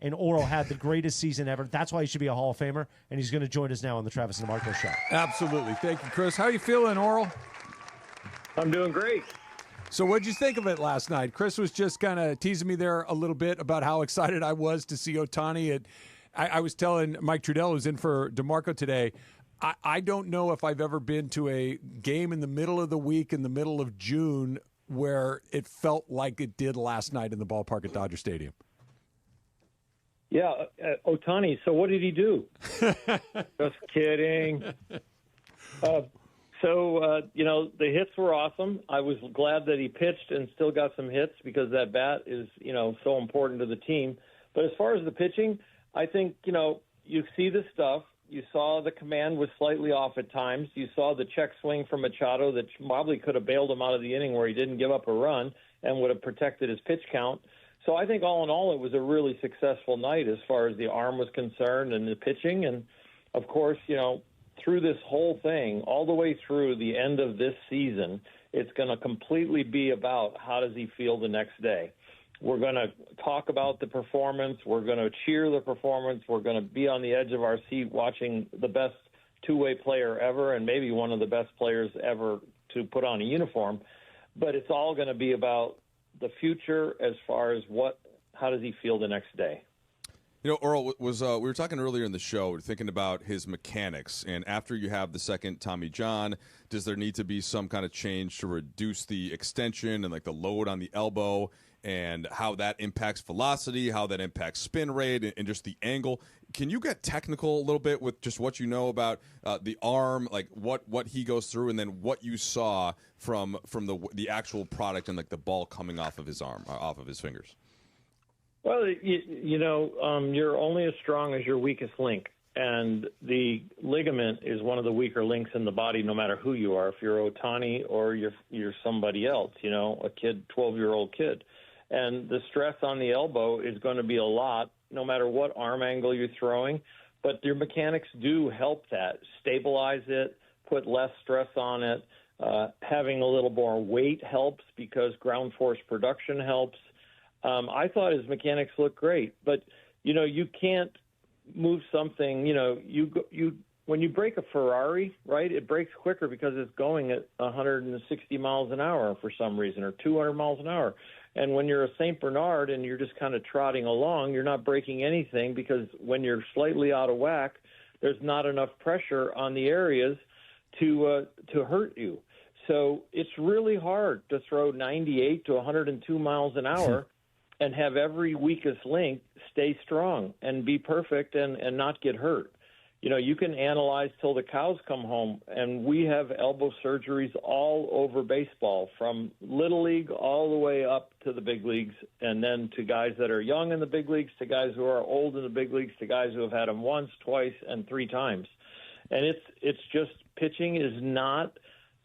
and Oral had the greatest season ever. That's why he should be a Hall of Famer, and he's going to join us now on the Travis and DeMarco Show. Absolutely. Thank you, Chris. How you feeling, Oral? I'm doing great. So what'd you think of it last night? Chris was just kind of teasing me there a little bit about how excited I was to see Ohtani. I was telling Mike Trudell, who's in for DeMarco today, I don't know if I've ever been to a game in the middle of the week, in the middle of June, where it felt like it did last night in the ballpark at Dodger Stadium. Yeah, Ohtani, so what did he do? Just kidding. The hits were awesome. I was glad that he pitched and still got some hits because that bat is, so important to the team. But as far as the pitching, I think, you see the stuff. You saw the command was slightly off at times. You saw the check swing from Machado that probably could have bailed him out of the inning where he didn't give up a run and would have protected his pitch count. So I think all in all, it was a really successful night as far as the arm was concerned and the pitching. And, of course, through this whole thing, all the way through the end of this season, it's going to completely be about how does he feel the next day. We're going to talk about the performance. We're going to cheer the performance. We're going to be on the edge of our seat watching the best two-way player ever and maybe one of the best players ever to put on a uniform. But it's all going to be about the future as far as how does he feel the next day. Earl, we were talking earlier in the show, thinking about his mechanics. And after you have the second Tommy John, does there need to be some kind of change to reduce the extension and like the load on the elbow and how that impacts velocity, how that impacts spin rate, and just the angle? Can you get technical a little bit with just what you know about the arm, like what he goes through, and then what you saw from the actual product and like the ball coming off of his arm, off of his fingers? Well, you're only as strong as your weakest link, and the ligament is one of the weaker links in the body, no matter who you are. If you're Ohtani or you're somebody else, a kid, 12-year-old kid, and the stress on the elbow is going to be a lot, no matter what arm angle you're throwing. But your mechanics do help that, stabilize it, put less stress on it. Having a little more weight helps because ground force production helps. I thought his mechanics looked great, but you can't move something. When you break a Ferrari, right? It breaks quicker because it's going at 160 miles an hour for some reason, or 200 miles an hour. And when you're a Saint Bernard and you're just kind of trotting along, you're not breaking anything because when you're slightly out of whack, there's not enough pressure on the areas to hurt you. So it's really hard to throw 98 to 102 miles an hour. And have every weakest link stay strong and be perfect and not get hurt. You can analyze till the cows come home, and we have elbow surgeries all over baseball, from Little League all the way up to the big leagues, and then to guys that are young in the big leagues, to guys who are old in the big leagues, to guys who have had them once, twice, and three times. And it's just pitching is not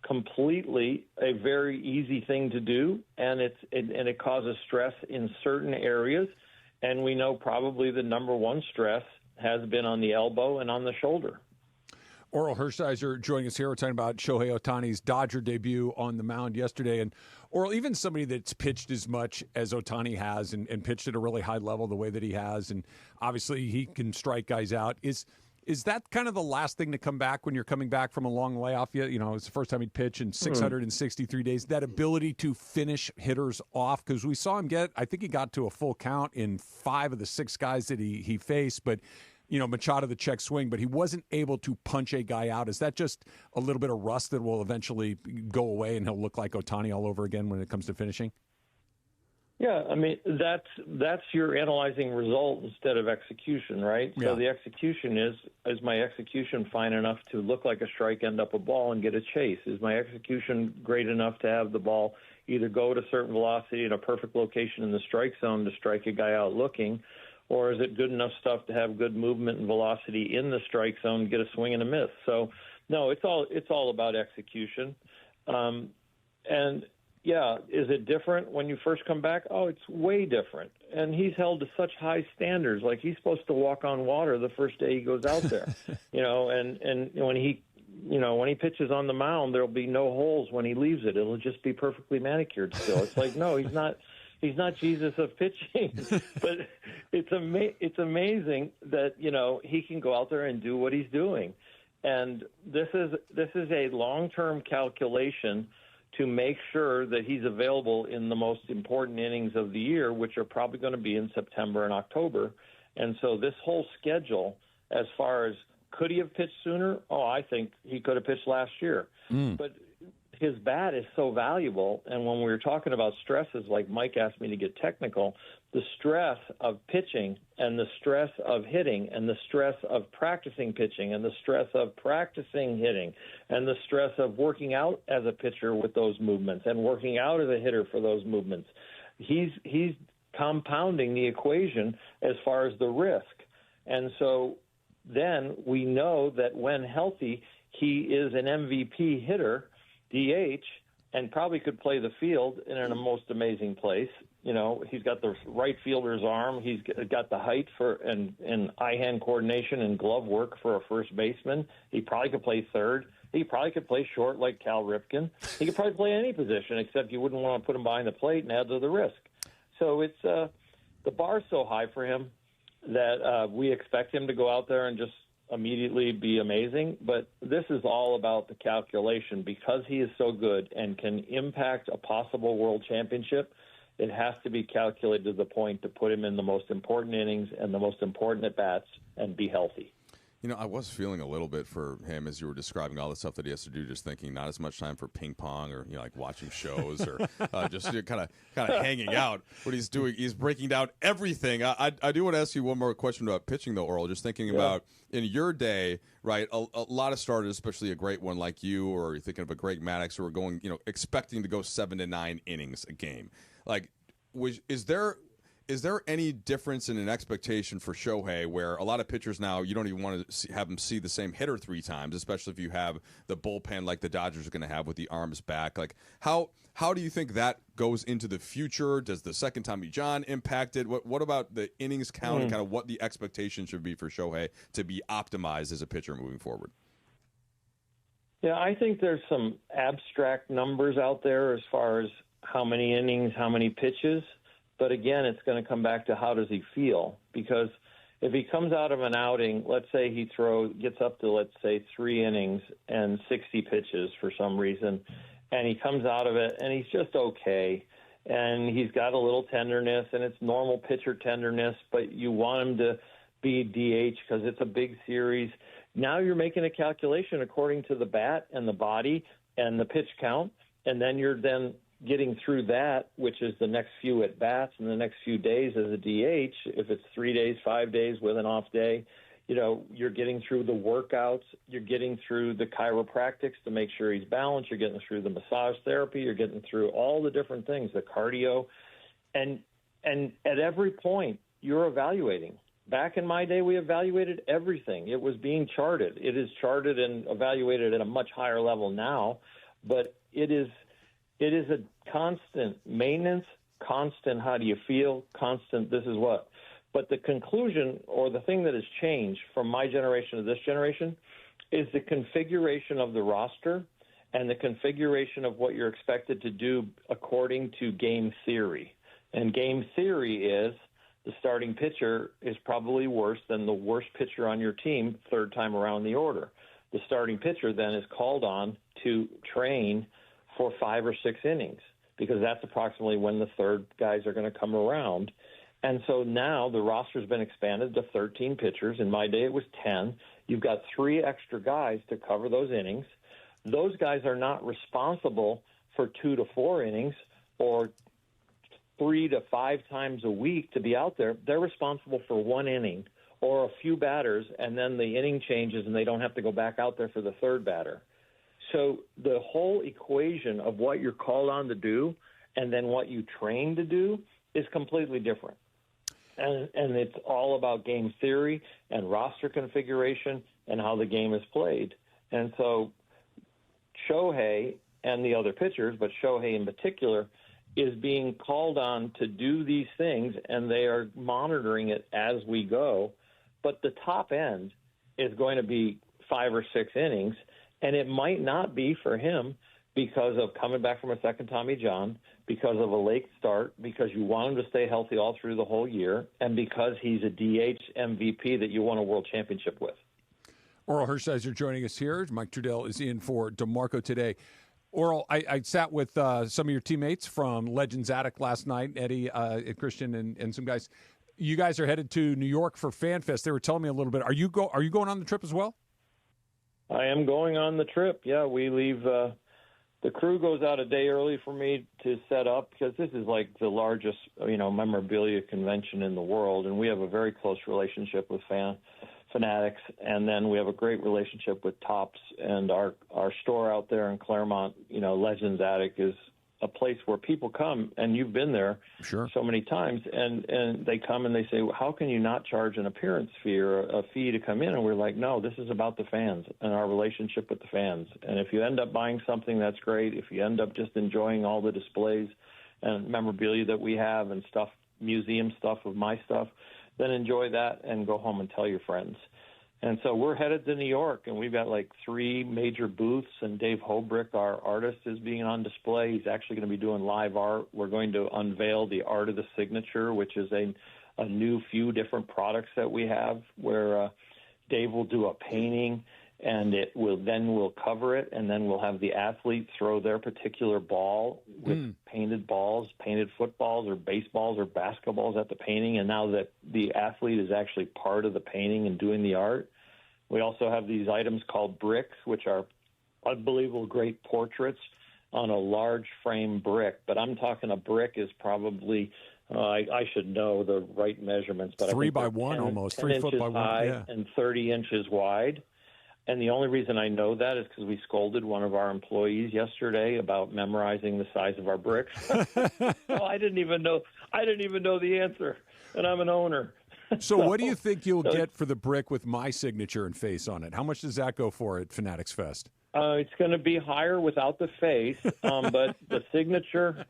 completely a very easy thing to do, and it causes stress in certain areas, and we know probably the number one stress has been on the elbow and on the shoulder. Oral Hershiser joining us here. We're talking about Shohei Ohtani's Dodger debut on the mound yesterday. And Oral, even somebody that's pitched as much as Ohtani has and pitched at a really high level the way that he has, and obviously he can strike guys out, Is that kind of the last thing to come back when you're coming back from a long layoff? It's the first time he'd pitch in 663 days. That ability to finish hitters off, because we saw him I think he got to a full count in 5 of the 6 guys that he faced. But, Machado, the check swing, but he wasn't able to punch a guy out. Is that just a little bit of rust that will eventually go away and he'll look like Ohtani all over again when it comes to finishing? Yeah, I mean, that's your analyzing result instead of execution, right? Yeah. So the execution is my execution fine enough to look like a strike, end up a ball, and get a chase? Is my execution great enough to have the ball either go at a certain velocity in a perfect location in the strike zone to strike a guy out looking, or is it good enough stuff to have good movement and velocity in the strike zone, get a swing and a miss? So, no, it's all about execution. Yeah, is it different when you first come back? Oh, it's way different. And he's held to such high standards. Like, he's supposed to walk on water the first day he goes out there. And when he pitches on the mound, there'll be no holes when he leaves it. It'll just be perfectly manicured still. It's like, no, he's not He's not Jesus of pitching, but it's amazing that, you know, he can go out there and do what he's doing. And this is a long-term calculation to make sure that he's available in the most important innings of the year, which are probably going to be in September and October. And so this whole schedule, as far as could he have pitched sooner? Oh, I think he could have pitched last year. But his bat is so valuable. And when we were talking about stresses, like Mike asked me to get technical, the stress of pitching and the stress of hitting and the stress of practicing pitching and the stress of practicing hitting and the stress of working out as a pitcher with those movements and working out as a hitter for those movements, he's compounding the equation as far as the risk. And so then we know that when healthy, he is an MVP hitter, DH, and probably could play the field in a most amazing place. You know, he's got the right fielder's arm. He's got the height for and eye-hand coordination and glove work for a first baseman. He probably could play third. He probably could play short like Cal Ripken. He could probably play any position, except you wouldn't want to put him behind the plate and add to the risk. So it's the bar's so high for him that we expect him to go out there and just immediately be amazing. But this is all about the calculation. Because he is so good and can impact a possible world championship, it has to be calculated to the point to put him in the most important innings and the most important at-bats and be healthy. You know, I was feeling a little bit for him as you were describing all the stuff that he has to do, just thinking not as much time for ping pong or, you know, like watching shows or just kind of hanging out. What he's doing, he's breaking down everything. I do want to ask you one more question about pitching, though, Earl. Just thinking about in your day, right, a lot of starters, especially a great one like you, or you're thinking of a Greg Maddux, who are going, you know, expecting to go 7 to 9 innings a game. Like, is there any difference in an expectation for Shohei where a lot of pitchers now, you don't even want to have them see the same hitter 3 times, especially if you have the bullpen like the Dodgers are going to have with the arms back? Like, how do you think that goes into the future? Does the second Tommy John impact it? What about the innings count and kind of what the expectation should be for Shohei to be optimized as a pitcher moving forward? Yeah, I think there's some abstract numbers out there as far as how many innings, how many pitches. But again, it's going to come back to how does he feel? Because if he comes out of an outing, let's say he gets up to, let's say, 3 innings and 60 pitches for some reason, and he comes out of it and he's just okay, and he's got a little tenderness, and it's normal pitcher tenderness, but you want him to be DH because it's a big series. Now you're making a calculation according to the bat and the body and the pitch count, and then you're getting through that, which is the next few at-bats and the next few days as a DH. If it's 3 days, 5 days with an off day, you know, you're getting through the workouts, you're getting through the chiropractics to make sure he's balanced, you're getting through the massage therapy, you're getting through all the different things, the cardio, and at every point you're evaluating. Back in my day, we evaluated everything. It was being charted. It is charted and evaluated at a much higher level now, but it is a constant maintenance, constant how do you feel, constant this is what. But the conclusion or the thing that has changed from my generation to this generation is the configuration of the roster and the configuration of what you're expected to do according to game theory. And game theory is the starting pitcher is probably worse than the worst pitcher on your team 3rd time around the order. The starting pitcher then is called on to train for 5 or 6 innings, because that's approximately when the third guys are going to come around. And so now the roster's been expanded to 13 pitchers. In my day, it was 10. You've got 3 extra guys to cover those innings. Those guys are not responsible for 2 to 4 innings or 3 to 5 times a week to be out there. They're responsible for 1 inning or a few batters, and then the inning changes and they don't have to go back out there for the 3rd batter. So the whole equation of what you're called on to do and then what you train to do is completely different. And it's all about game theory and roster configuration and how the game is played. And so Shohei and the other pitchers, but Shohei in particular, is being called on to do these things, and they are monitoring it as we go. But the top end is going to be 5 or 6 innings. And it might not be for him because of coming back from a second Tommy John, because of a late start, because you want him to stay healthy all through the whole year, and because he's a DH MVP that you won a world championship with. Oral Hershiser joining us here. Mike Trudell is in for DeMarco today. Oral, I sat with some of your teammates from Legends Attic last night, Eddie, Christian, and some guys. You guys are headed to New York for FanFest. They were telling me a little bit. Are you going on the trip as well? I am going on the trip. Yeah, we leave. The crew goes out a day early for me to set up because this is like the largest, memorabilia convention in the world, and we have a very close relationship with Fanatics, and then we have a great relationship with Topps, and our store out there in Claremont, Legends Attic is a place where people come, and you've been there so many times, and they come and they say, well, how can you not charge an appearance fee or a fee to come in? And we're like, no, this is about the fans and our relationship with the fans. And if you end up buying something, that's great. If you end up just enjoying all the displays and memorabilia that we have and stuff, museum stuff of my stuff, then enjoy that and go home and tell your friends. And so we're headed to New York, and we've got like 3 major booths, and Dave Hobrick, our artist, is being on display. He's actually going to be doing live art. We're going to unveil the Art of the Signature, which is a new few different products that we have, where Dave will do a painting, and we'll cover it, and then we'll have the athlete throw their particular ball with painted balls, painted footballs or baseballs or basketballs at the painting, and now that the athlete is actually part of the painting and doing the art. We also have these items called bricks, which are unbelievable great portraits on a large frame brick, but I'm talking a brick is probably I should know the right measurements, but 3 by 1 almost, 3 foot by 1, high and 30 inches wide. And the only reason I know that is because we scolded one of our employees yesterday about memorizing the size of our bricks. So I didn't even know the answer, and I'm an owner. So what do you think you'll get for the brick with my signature and face on it? How much does that go for at Fanatics Fest? It's going to be higher without the face, but the signature.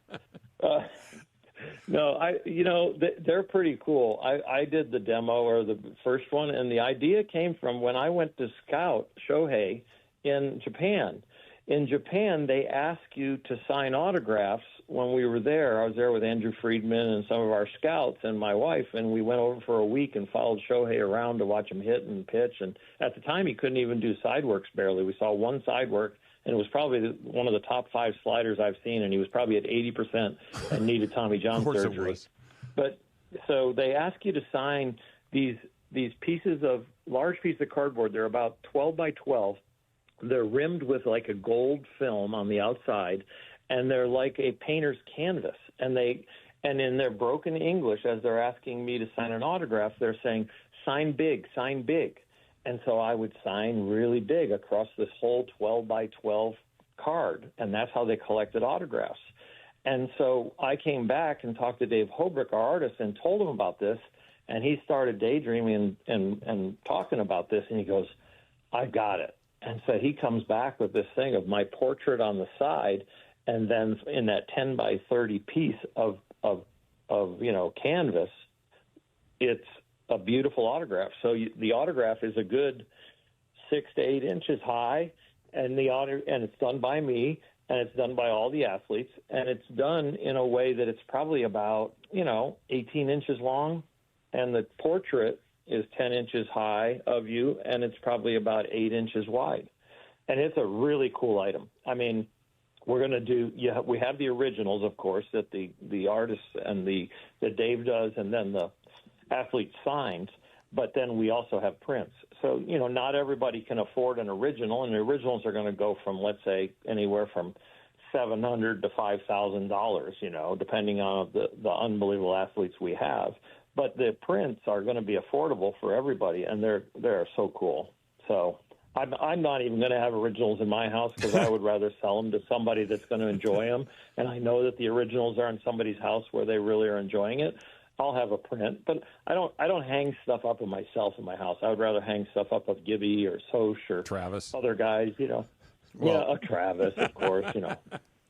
No, they're pretty cool. I did the demo or the first one, and the idea came from when I went to scout Shohei in Japan. In Japan, they ask you to sign autographs. When we were there, I was there with Andrew Friedman and some of our scouts and my wife, and we went over for a week and followed Shohei around to watch him hit and pitch. And at the time, he couldn't even do side works barely. We saw one side work, and it was probably one of the top 5 sliders I've seen, and he was probably at 80% and needed Tommy John surgery. But so they ask you to sign these pieces of large pieces of cardboard. They're about 12 by 12. They're rimmed with like a gold film on the outside, and they're like a painter's canvas. And in their broken English, as they're asking me to sign an autograph, they're saying, sign big, sign big. And so I would sign really big across this whole 12 by 12 card, and that's how they collected autographs. And so I came back and talked to Dave Hobrick, our artist, and told him about this, and he started daydreaming and talking about this, and he goes, I got it. And so he comes back with this thing of my portrait on the side, and then in that 10 by 30 piece of canvas, it's a beautiful autograph. So the autograph is a good 6 to 8 inches high, and it's done by me, and it's done by all the athletes, and it's done in a way that it's probably about 18 inches long, and the portrait is 10 inches high of you, and it's probably about 8 inches wide. And it's a really cool item. I mean, we're going to do we have the originals, of course, that the artists and that Dave does, and then the athlete signs, but then we also have prints. So, not everybody can afford an original, and the originals are going to go from, let's say, anywhere from $700 to $5,000, depending on the unbelievable athletes we have. But the prints are going to be affordable for everybody, and they're so cool. So I'm not even going to have originals in my house because I would rather sell them to somebody that's going to enjoy them. And I know that the originals are in somebody's house where they really are enjoying it. I'll have a print, but I don't hang stuff up of myself in my house. I would rather hang stuff up of Gibby or Soch or Travis, other guys. Travis, of course.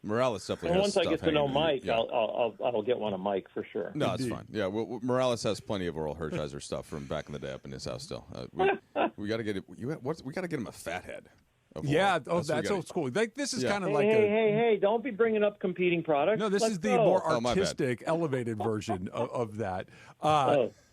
Morales definitely and has once stuff I get to know hanging. Mike, I'll get one of Mike for sure. No, it's fine. Yeah, well, Morales has plenty of Oral Hershiser stuff from back in the day up in his house. Still, we got to get it. We got to get him a fat head. Yeah, That's that's old school. Like, this is kind of like hey, don't be bringing up competing products. No, this Let's is the go. more artistic, elevated version of that.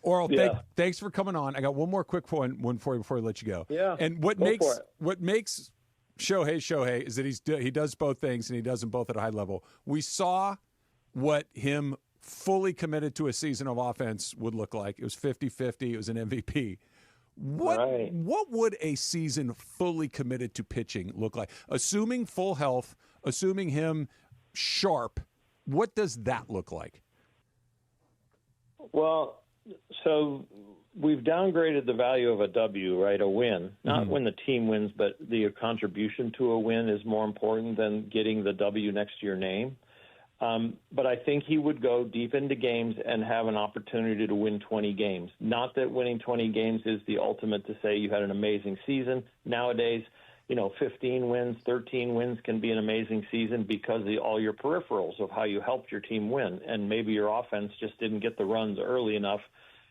Oral, thanks for coming on. I got one more quick one for you before I let you go. Yeah, and what makes Shohei is that he does both things, and he does them both at a high level. We saw what him fully committed to a season of offense would look like. It was 50-50. It was an MVP. What would a season fully committed to pitching look like? Assuming full health, assuming him sharp, what does that look like? Well, so we've downgraded the value of a W, right? A win. Not when the team wins, but the contribution to a win is more important than getting the W next to your name. But I think he would go deep into games and have an opportunity to win 20 games. Not that winning 20 games is the ultimate to say you had an amazing season. Nowadays, 15 wins, 13 wins can be an amazing season because of all your peripherals of how you helped your team win. And maybe your offense just didn't get the runs early enough,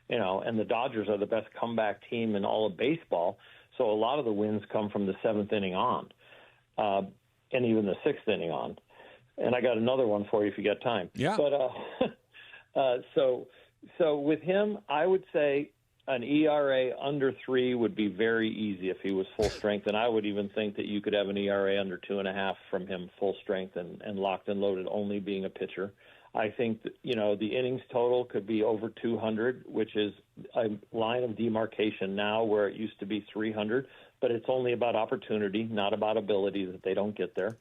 and the Dodgers are the best comeback team in all of baseball. So a lot of the wins come from the seventh inning on, and even the sixth inning on. And I got another one for you if you got time. Yeah. But so with him, I would say an ERA under 3 would be very easy if he was full strength. And I would even think that you could have an ERA under 2.5 from him full strength and locked and loaded only being a pitcher. I think that, the innings total could be over 200, which is a line of demarcation now where it used to be 300. But it's only about opportunity, not about ability that they don't get there.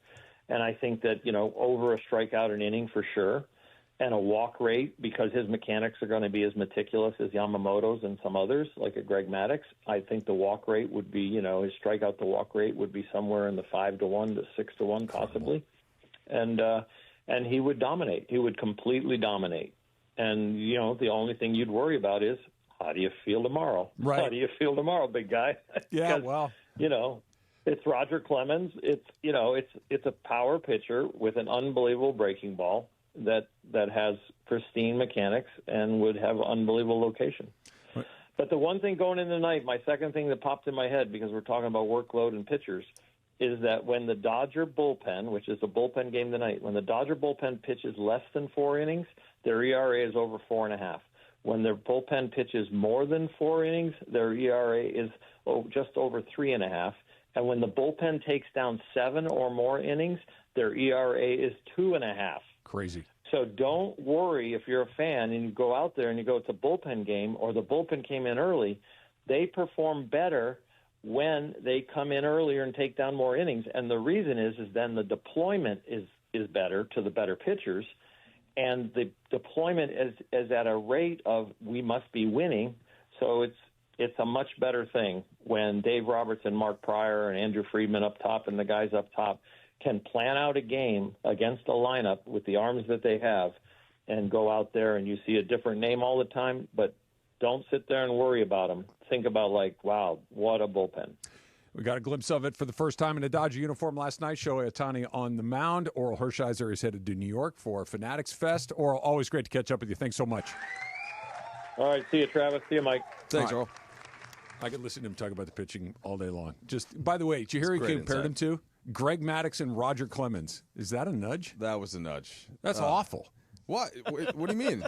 And I think that, over a strikeout an inning for sure, and a walk rate, because his mechanics are going to be as meticulous as Yamamoto's and some others, like a Greg Maddux, I think the walk rate would be, his strikeout to walk rate would be somewhere in the 5-1 to 6-1 possibly. And he would dominate. He would completely dominate. And, the only thing you'd worry about is, how do you feel tomorrow? Right. How do you feel tomorrow, big guy? Yeah, because, it's Roger Clemens. It's a power pitcher with an unbelievable breaking ball that has pristine mechanics and would have unbelievable location. Right. But the one thing going into the night, my second thing that popped in my head, because we're talking about workload and pitchers, is that when the Dodger bullpen, which is a bullpen game tonight, when the Dodger bullpen pitches less than 4 innings, their ERA is over 4.5. When their bullpen pitches more than 4 innings, their ERA is just over 3.5. And when the bullpen takes down 7 or more innings, their ERA is 2.5. Crazy. So don't worry if you're a fan and you go out there and you go, it's a bullpen game, or the bullpen came in early. They perform better when they come in earlier and take down more innings. And the reason is then the deployment is better to the better pitchers. And the deployment is at a rate of we must be winning. So it's a much better thing when Dave Roberts and Mark Pryor and Andrew Friedman up top and the guys up top can plan out a game against a lineup with the arms that they have and go out there and you see a different name all the time, but don't sit there and worry about them. Think about wow, what a bullpen. We got a glimpse of it for the first time in a Dodger uniform last night. Shohei Ohtani on the mound. Oral Hershiser is headed to New York for Fanatics Fest. Oral, always great to catch up with you. Thanks so much. All right, see you, Travis. See you, Mike. Thanks, Oral. I could listen to him talk about the pitching all day long. Just, by the way, did you hear It's he great compared insight. him to? Greg Maddux and Roger Clemens. Is that a nudge? That was a nudge. That's awful. What? What do you mean?